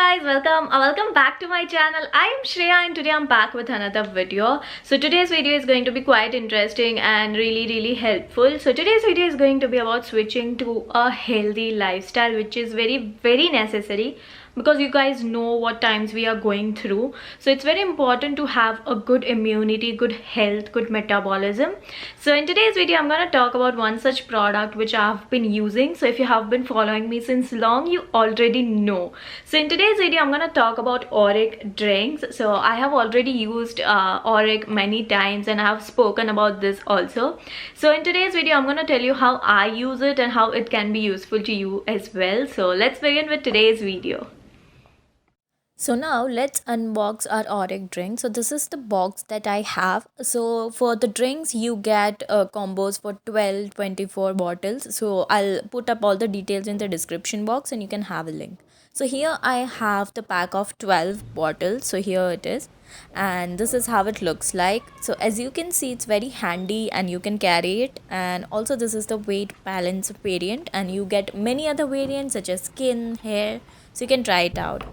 guys, welcome back to my channel. I am Shreya and today I'm back with another video. So today's video is going to be quite interesting and really helpful. So today's video is going to be about switching to a healthy lifestyle, which is very necessary because you guys know what times we are going through. So it's very important to have a good immunity, good health, good metabolism. So in today's video I'm going to talk about one such product which I've been using. So if you have been following me since long, you already know. So in today's video I'm going to talk about Auric drinks. So I have already used Auric many times and I have spoken about this also. So in today's video I'm going to tell you how I use it and how it can be useful to you as well. So let's begin with today's video. So now let's unbox our Auric drink. So this is the box that I have. So for the drinks you get combos for 12, 24 bottles. So I'll put up all the details in the description box and you can have a link. So here I have the pack of 12 bottles. So here it is. And this is how it looks like. So as you can see, it's very handy and you can carry it. And also this is the weight balance variant and you get many other variants such as skin, hair. So you can try it out.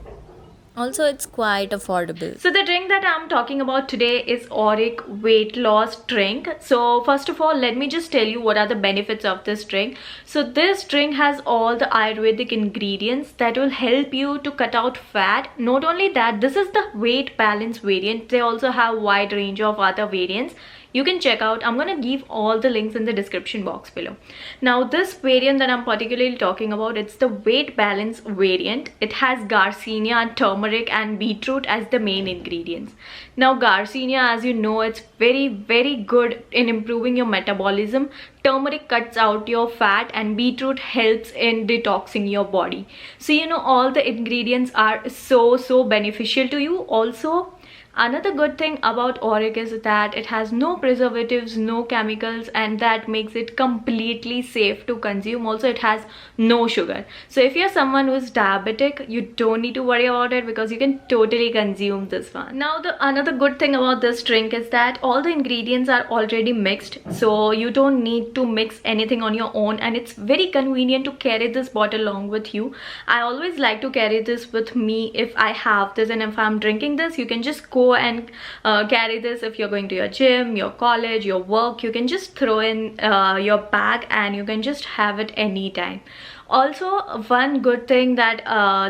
Also, it's quite affordable. So the drink that I'm talking about today is Auric weight loss drink. So first of all, let me just tell you what are the benefits of this drink. So this drink has all the Ayurvedic ingredients that will help you to cut out fat. Not only that, this is the weight balance variant. They also have a wide range of other variants. You can check out. I'm gonna give all the links in the description box below. Now this variant that I'm particularly talking about, it's the weight balance variant. It has Garcinia and turmeric and beetroot as the main ingredients. Now Garcinia, as you know, it's very good in improving your metabolism. Turmeric cuts out your fat and beetroot helps in detoxing your body. So you know, all the ingredients are so beneficial to you. Also, another good thing about Auric is that it has no preservatives, no chemicals, and that makes it completely safe to consume. Also, it has no sugar. So if you're someone who is diabetic, you don't need to worry about it because you can totally consume this one. Now, another good thing about this drink is that all the ingredients are already mixed. So you don't need to mix anything on your own and it's very convenient to carry this bottle along with you. I always like to carry this with me if I have this, and if I'm drinking this, you can just go and carry this if you're going to your gym, your college, your work. You can just throw in your bag and you can just have it anytime. Also, one good thing that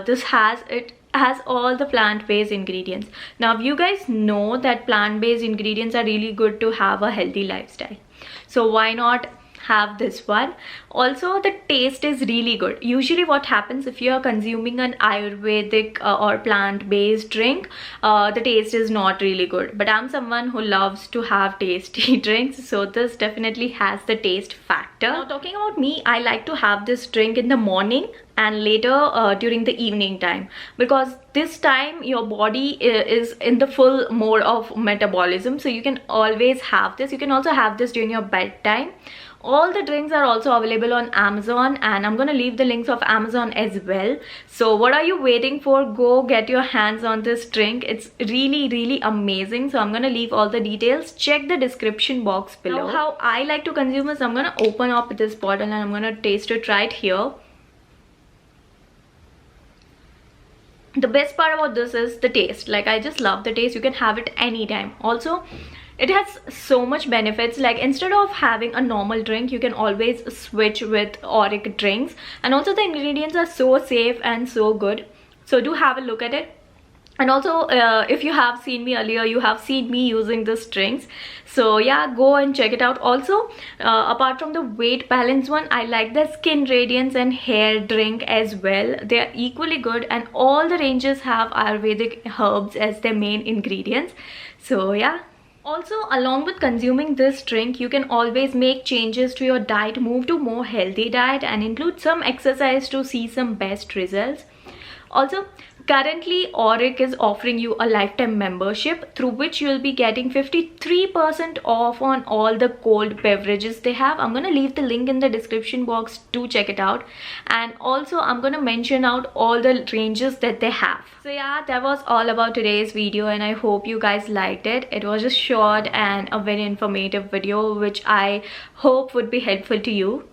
this has, it has all the plant-based ingredients. Now you guys know that plant-based ingredients are really good to have a healthy lifestyle, so why not have this one? Also, the taste is really good. Usually what happens if you are consuming an Ayurvedic or plant-based drink, the taste is not really good, but I'm someone who loves to have tasty drinks, so this definitely has the taste factor. Now talking about me, I like to have this drink in the morning and later during the evening time, because this time your body is in the full mode of metabolism, so you can always have this. You can also have this during your bedtime. All the drinks are also available on Amazon and I'm gonna leave the links of Amazon as well. So what are you waiting for? Go get your hands on this drink. It's really amazing. So I'm gonna leave all the details. Check the description box below. Now, how I like to consume this, I'm gonna open up this bottle and I'm gonna taste it right here. The best part about this is the taste. Like, I just love the taste. You can have it anytime. Also, it has so much benefits. Like, instead of having a normal drink, you can always switch with Auric drinks, and also the ingredients are so safe and so good. So do have a look at it. And also if you have seen me earlier, you have seen me using these drinks. So yeah, go and check it out. Also apart from the weight balance one, I like the skin radiance and hair drink as well. They are equally good and all the ranges have Ayurvedic herbs as their main ingredients. So yeah. Also, along with consuming this drink, you can always make changes to your diet, move to more healthy diet and include some exercise to see some best results. Also, currently Auric is offering you a lifetime membership through which you will be getting 53% off on all the cold beverages they have. I'm gonna leave the link in the description box to check it out, and also I'm gonna mention out all the ranges that they have. So yeah, that was all about today's video and I hope you guys liked it. It was just short and a very informative video which I hope would be helpful to you.